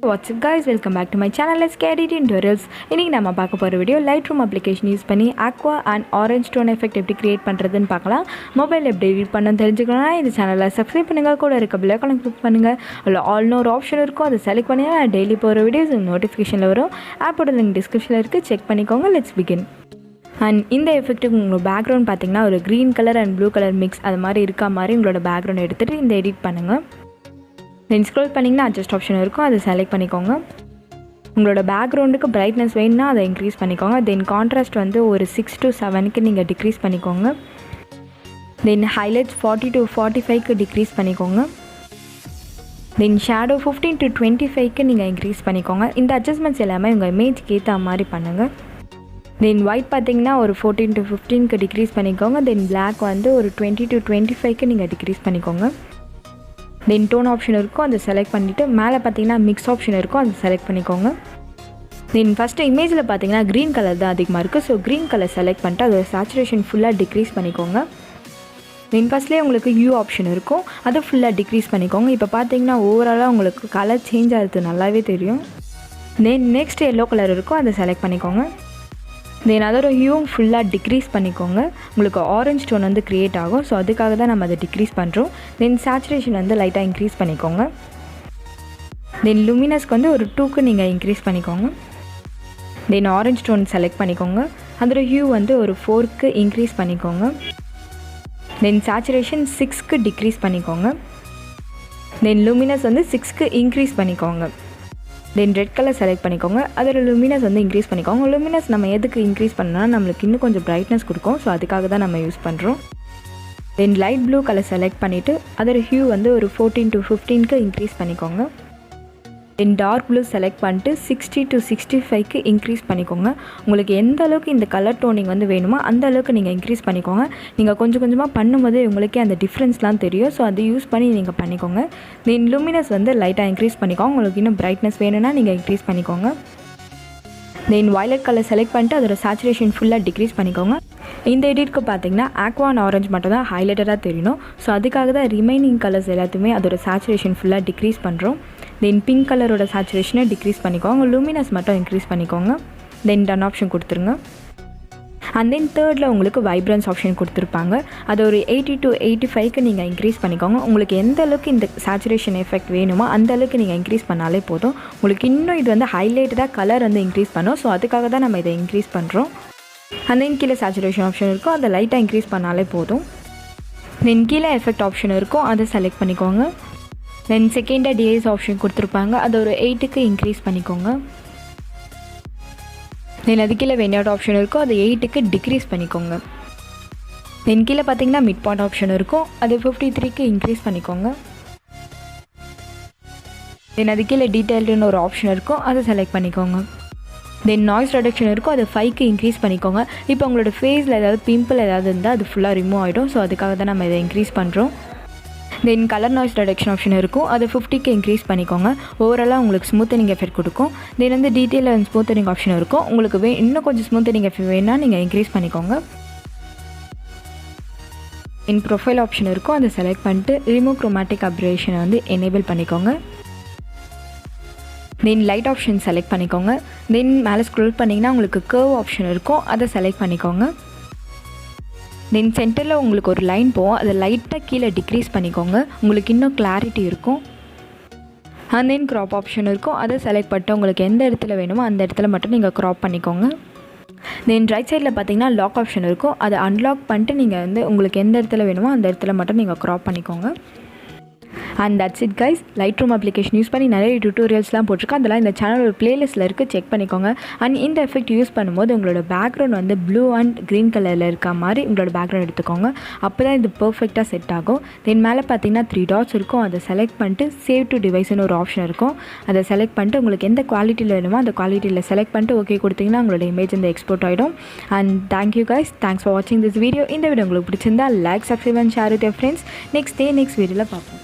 What's up guys, welcome back to my channel. Let's get it tutorials. இன்னைக்கு நம்ம பார்க்க போற வீடியோ Lightroom application யூஸ் பண்ணி aqua and orange tone effect எப்படி create பண்றதுன்னு பார்க்கலாம். மொபைல் எப்படி எடிட் பண்ணனும் தெரிஞ்சுக்கணும்னா இந்த சேனலை சப்ஸ்கிரைப் பண்ணுங்க, கூட இருக்க பெல் ஐகானை கிளிக் பண்ணுங்க. அதுல ஆல் நோ ஆப்ஷன் இருக்கும், அதை செலக்ட் பண்ணி டெய்லி போற வீடியோஸ் நோட்டிஃபிகேஷன்ல வரும். ஆப்போட லிங்க் டிஸ்கிரிப்ஷன்ல இருக்கு, செக் பண்ணிக்கோங்க. Let's begin. அண்ட் இந்த எஃபெக்ட்டுக்கு உங்களோட பேக்ரவுண்ட் பார்த்தீங்கன்னா ஒரு green colour and blue colour mix அது மாதிரி இருக்கா மாதிரி உங்களோட பேக்ரவுண்ட் எடுத்துகிட்டு இந்த எடிட் பண்ணுங்கள். தென் ஸ்க்ரோல் பண்ணிங்கன்னா அட்ஜஸ்ட் ஆப்ஷன் இருக்கும், அதை செலக்ட் பண்ணிக்கோங்க. உங்களோட பேக்ரவுண்டுக்கு பிரைட்னஸ் வேணும்னா அதை இன்க்ரீஸ் பண்ணிக்கோங்க. தென் கான்ட்ராஸ்ட் வந்து ஒரு 6 to 7க்கு நீங்கள் டிக்ரீஸ் பண்ணிக்கோங்க. தென் ஹைலைட்ஸ் 40 to 45க்கு டிக்ரீஸ் பண்ணிக்கோங்க. தென் ஷேடோ 15 to 25க்கு நீங்கள் இன்க்ரீஸ் பண்ணிக்கோங்க. இந்த அட்ஜஸ்ட்மெண்ட்ஸ் எல்லாமே உங்கள் இமேஜ்க்கு ஏற்ற மாதிரி பண்ணுங்கள். தென் ஒயிட் பார்த்தீங்கன்னா ஒரு 14 to 15க்கு டிக்ரீஸ் பண்ணிக்கோங்க. தென் பிளாக் வந்து ஒரு 20 to 25க்கு நீங்கள் டிக்ரீஸ் பண்ணிக்கோங்க. தென் டோன் ஆப்ஷன் இருக்கும், அதை செலக்ட் பண்ணிவிட்டு மேலே பார்த்தீங்கன்னா மிக்ஸ் ஆப்ஷன் இருக்கும், அதை செலக்ட் பண்ணிக்கோங்க. தென் ஃபஸ்ட்டு இமேஜில் பார்த்தீங்கன்னா க்ரீன் கலர் தான் அதிகமாக இருக்குது. ஸோ க்ரீன் கலர் செலக்ட் பண்ணிட்டு அதோட சேச்சுரேஷன் ஃபுல்லாக டிக்ரீஸ் பண்ணிக்கோங்க. தென் ஃபஸ்ட்லேயே உங்களுக்கு யூ ஆப்ஷன் இருக்கும், அதை ஃபுல்லாக டிக்ரீஸ் பண்ணிக்கோங்க. இப்போ பார்த்தீங்கன்னா ஓவராலாக உங்களுக்கு கலர் சேஞ்ச் ஆகிறது நல்லாவே தெரியும். தென் நெக்ஸ்ட் எல்லோ கலர் இருக்கும், அதை செலக்ட் பண்ணிக்கோங்க. தென் அதோட ஹியூவும் ஃபுல்லாக டிக்ரீஸ் பண்ணிக்கோங்க. உங்களுக்கு ஆரஞ்ச் டோன் வந்து க்ரியேட் ஆகும். ஸோ அதுக்காக தான் நம்ம அதை டிக்ரீஸ் பண்ணுறோம். தென் சேச்சுரேஷன் வந்து லைட்டாக இன்க்ரீஸ் பண்ணிக்கோங்க. தென் லூமினஸ்க்கு வந்து ஒரு 2க்கு நீங்கள் இன்க்ரீஸ் பண்ணிக்கோங்க. தென் ஆரஞ்ச் டோன் செலக்ட் பண்ணிக்கோங்க. அதோட ஹியூ வந்து ஒரு 4க்கு இன்க்ரீஸ் பண்ணிக்கோங்க. தென் சேச்சுரேஷன் 6க்கு டிக்ரீஸ் பண்ணிக்கோங்க. தென் லூமினஸ் வந்து 6க்கு இன்க்ரீஸ் பண்ணிக்கோங்க. தென் ரெட் கலர் செலக்ட் பண்ணிக்கோங்க. அதோட லூமினஸ் வந்து இன்க்ரீஸ் பண்ணிக்கோங்க. லூமினஸ் நம்ம எதுக்கு இன்க்ரீஸ் பண்ணால் நம்மளுக்கு இன்னும் கொஞ்சம் பிரைட்னஸ் கொடுக்கும். ஸோ அதுக்காக தான் நம்ம யூஸ் பண்ணுறோம். தென் லைட் ப்ளூ கலர் செலக்ட் பண்ணிவிட்டு அதோட ஹியூ வந்து ஒரு 14 to 15க்கு இன்க்ரீஸ் பண்ணிக்கோங்க. தென் டார்க் ப்ளூ செலக்ட் பண்ணிட்டு 60 to 65க்கு இன்க்ரீஸ் பண்ணிக்கோங்க. உங்களுக்கு எந்த அளவுக்கு இந்த கலர் டோனிங் வந்து வேணுமோ அந்த அளவுக்கு நீங்கள் இன்க்ரீஸ் பண்ணிக்கோங்க. நீங்கள் கொஞ்சம் கொஞ்சமாக பண்ணும்போது உங்களுக்கே அந்த டிஃப்ரென்ஸ்லாம் தெரியும். ஸோ அதை யூஸ் பண்ணி நீங்கள் பண்ணிக்கோங்க. தென் லூமினஸ் வந்து லைட்டாக இன்க்ரீஸ் பண்ணிக்கோங்க. உங்களுக்கு இன்னும் பிரைட்னஸ் வேணும்னா நீங்கள் இன்க்ரீஸ் பண்ணிக்கோங்க. தென் வயலட் கலர் செலக்ட் பண்ணிட்டு அதோட சேச்சுரேஷன் ஃபுல்லாக டிக்ரீஸ் பண்ணிக்கோங்க. இந்த எடிட்க்கு பார்த்தீங்கன்னா ஆக்வா அண்ட் ஆரஞ்ச் மட்டும் தான் ஹைலைட்டராக தெரியணும். ஸோ அதுக்காக தான் ரிமைனிங் கலர்ஸ் எல்லாத்தையுமே அதோட சேச்சுரேஷன் ஃபுல்லாக டிக்ரீஸ் பண்ணுறோம். தென் பிங்க் கலரோட சேச்சுரேஷனை டிக்ரீஸ் பண்ணிக்கோங்க. லூமினஸ் மட்டும் இன்க்ரீஸ் பண்ணிக்கோங்க. தென் டன் ஆப்ஷன் கொடுத்துருங்க. அண்ட் தென் தேர்டில் உங்களுக்கு வைப்ரன்ஸ் ஆப்ஷன் கொடுத்துருப்பாங்க. அது ஒரு 80 to 85க்கு நீங்கள் இன்க்ரீஸ் பண்ணிக்கோங்க. உங்களுக்கு எந்த அளவுக்கு இந்த சேச்சுரேஷன் எஃபெக்ட் வேணுமோ அந்த அளவுக்கு நீங்கள் இன்க்ரீஸ் பண்ணாலே போதும். உங்களுக்கு இன்னும் இது வந்து ஹைலைட்டடாக கலர் வந்து இன்க்ரீஸ் பண்ணும். ஸோ அதுக்காக தான் நம்ம இதை இன்க்ரீஸ் பண்ணுறோம். அண்ட் தென் கீழே சேச்சுரேஷன் ஆப்ஷன் இருக்கும், அதை லைட்டாக இன்க்ரீஸ் பண்ணாலே போதும். தென் கீழே எஃபெக்ட் ஆப்ஷன் இருக்கும், அதை செலக்ட் பண்ணிக்கோங்க. தென் செகண்டாக டிஎஸ் ஆப்ஷன் கொடுத்துருப்பாங்க, அதை ஒரு 8க்கு இன்க்ரீஸ் பண்ணிக்கோங்க. தென் அது கீழே வெனியாட் ஆப்ஷன் இருக்கும், அதை 8க்கு டிக்ரீஸ் பண்ணிக்கோங்க. தென் கீழே பார்த்தீங்கன்னா மிட் பாயிண்ட் ஆப்ஷன் இருக்கும், அது 53க்கு இன்க்ரீஸ் பண்ணிக்கோங்க. தென் அது கீழே டீட்டெயில்டுன்னு ஒரு ஆப்ஷன் இருக்கும், அதை செலக்ட் பண்ணிக்கோங்க. தென் நாய்ஸ் ரெடக்ஷன் இருக்கும், அதை 5க்கு இன்க்ரீஸ் பண்ணிக்கோங்க. இப்போ உங்களோட ஃபேஸில் ஏதாவது பிம்பிள் ஏதாவது இருந்தால் அது ஃபுல்லாக ரிமூவ் ஆகிடும். ஸோ அதுக்காக தான் நம்ம இதை இன்க்ரீஸ் பண்ணுறோம். தென் கலர் நாய்ஸ் ரெடக்ஷன் ஆப்ஷன் இருக்கும், அதை 50க்கு இன்க்ரீஸ் பண்ணிக்கோங்க. ஓவராலாக உங்களுக்கு ஸ்மூத்தனிங் எஃபெக்ட் கொடுக்கும். தென் வந்து டீட்டெயில் அண்ட் ஸ்மூத்தனிங் ஆப்ஷன் இருக்கும். உங்களுக்கு இன்னும் கொஞ்சம் ஸ்மூத்தனிங் எஃபெக்ட் வேணால் நீங்கள் இன்க்ரீஸ் பண்ணிக்கோங்க. இன் ப்ரொஃபைல் ஆப்ஷன் இருக்கும், அதை செலக்ட் பண்ணிட்டு ரிமூவ் குரோமேட்டிக் அப்ரேஷனை வந்து எனேபிள் பண்ணிக்கோங்க. தென் லைட் ஆப்ஷன் செலக்ட் பண்ணிக்கோங்க. தென் மேலே ஸ்க்ரோல் பண்ணிங்கன்னா உங்களுக்கு கர்வ் ஆப்ஷன் இருக்கும், அதை செலக்ட் பண்ணிக்கோங்க. தென் சென்டரில் உங்களுக்கு ஒரு லைன் போகும், அதை லைட்டாக கீழே டிக்ரீஸ் பண்ணிக்கோங்க. உங்களுக்கு இன்னும் கிளாரிட்டி இருக்கும். அண்ட் தென் க்ராப் ஆப்ஷன் இருக்கும், அதை செலக்ட் பண்ணிட்டு உங்களுக்கு எந்த இடத்துல வேணுமோ அந்த இடத்துல மட்டும் நீங்கள் க்ராப் பண்ணிக்கோங்க. தென் ரைட் சைடில் பார்த்தீங்கன்னா லாக் ஆப்ஷன் இருக்கும், அதை அன்லாக் பண்ணிட்டு நீங்கள் வந்து உங்களுக்கு எந்த இடத்துல வேணுமோ அந்த இடத்துல மட்டும் நீங்கள் க்ராப் பண்ணிக்கோங்க. And that's it guys. Lightroom application use பண்ணி நிறைய டியூட்டோரியல்ஸ்லாம் போட்டிருக்கேன். அதெல்லாம் இந்த சேனல் ஒரு பிளேலிஸ்ட்டில் இருக்குது, செக் பண்ணிக்கோங்க. அண்ட் இந்த எஃபெக்ட் யூஸ் பண்ணும்போது உங்களோட பேக்ரவுண்ட் வந்து ப்ளூ அண்ட் க்ரீன் கலரில் இருக்க மாதிரி உங்களோட பேக்ரவுண்ட் எடுத்துக்கோங்க. அப்போ தான் இது பர்ஃபெக்டாக செட் ஆகும். தென் மேலே பார்த்தீங்கன்னா 3 டாட்ஸ் இருக்கும், அதை செலக்ட் பண்ணிட்டு சேவ் டு டிவைஸ்னு ஒரு ஆப்ஷன் இருக்கும், அதை செலக்ட் பண்ணிட்டு உங்களுக்கு எந்த குவாலிட்டியில் வேணுமோ அந்த குவாலிட்டியில் செலக்ட் பண்ணிட்டு ஓகே கொடுத்தீங்கன்னா உங்களோட இமேஜ் இந்த எக்ஸ்போர்ட் ஆகிடும். And thank you guys, thanks for வாட்சிங் திஸ் வீடியோ. இந்த வீடியோ உங்களுக்கு பிடிச்சிருந்தா like, subscribe and share with your friends. Next வீடியோவில் பார்ப்போம்.